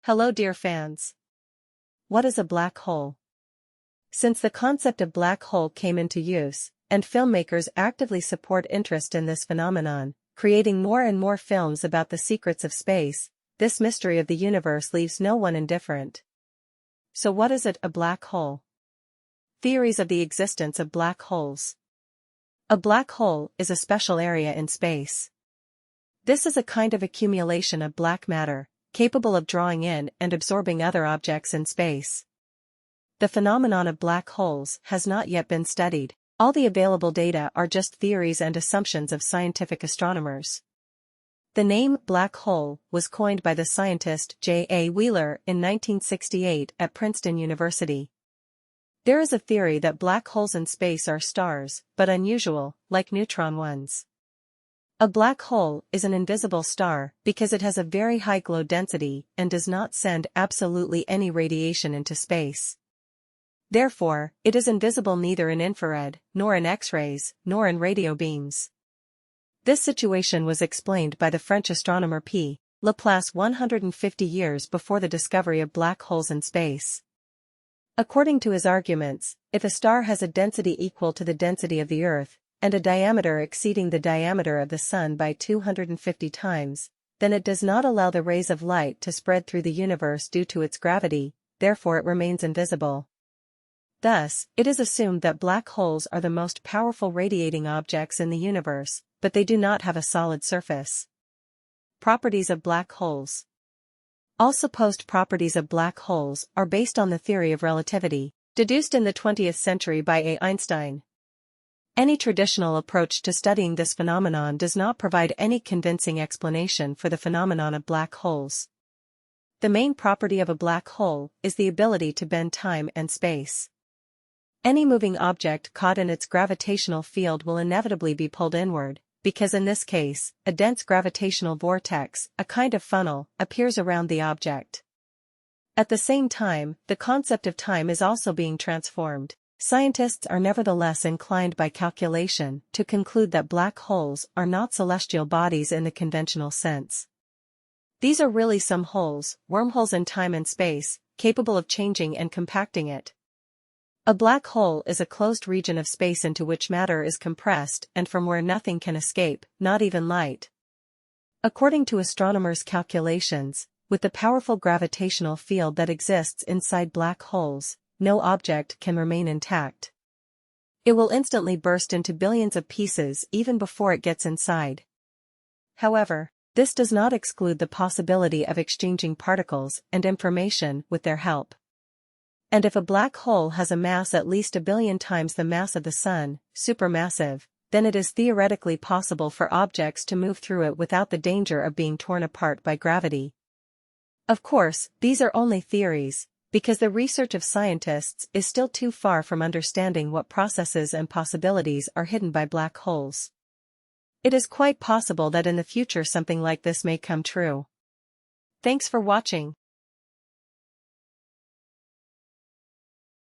Hello dear fans. What is a black hole? Since the concept of black hole came into use, and filmmakers actively support interest in this phenomenon, creating more and more films about the secrets of space, this mystery of the universe leaves no one indifferent. So what is it, a black hole? Theories of the existence of black holes. A black hole is a special area in space. This is a kind of accumulation of black matter, capable of drawing in and absorbing other objects in space. The phenomenon of black holes has not yet been studied. All the available data are just theories and assumptions of scientific astronomers. The name black hole was coined by the scientist J. A. Wheeler in 1968 at Princeton University. There is a theory that black holes in space are stars, but unusual, like neutron ones. A black hole is an invisible star because it has a very high glow density and does not send absolutely any radiation into space. Therefore, it is invisible neither in infrared, nor in X-rays, nor in radio beams. This situation was explained by the French astronomer P. Laplace 150 years before the discovery of black holes in space. According to his arguments, if a star has a density equal to the density of the Earth, and a diameter exceeding the diameter of the Sun by 250 times, then it does not allow the rays of light to spread through the universe due to its gravity, therefore it remains invisible. Thus, it is assumed that black holes are the most powerful radiating objects in the universe, but they do not have a solid surface. Properties of black holes. All supposed properties of black holes are based on the theory of relativity, deduced in the 20th century by A. Einstein. Any traditional approach to studying this phenomenon does not provide any convincing explanation for the phenomenon of black holes. The main property of a black hole is the ability to bend time and space. Any moving object caught in its gravitational field will inevitably be pulled inward, because in this case, a dense gravitational vortex, a kind of funnel, appears around the object. At the same time, the concept of time is also being transformed. Scientists are nevertheless inclined by calculation to conclude that black holes are not celestial bodies in the conventional sense. These are really some holes, wormholes in time and space, capable of changing and compacting it. A black hole is a closed region of space into which matter is compressed and from where nothing can escape, not even light. According to astronomers' calculations, with the powerful gravitational field that exists inside black holes, no object can remain intact. It will instantly burst into billions of pieces even before it gets inside. However, this does not exclude the possibility of exchanging particles and information with their help. And if a black hole has a mass at least 1 billion times the mass of the Sun, supermassive, then it is theoretically possible for objects to move through it without the danger of being torn apart by gravity. Of course, these are only theories, because the research of scientists is still too far from understanding what processes and possibilities are hidden by black holes. It is quite possible that in the future something like this may come true. Thanks for watching.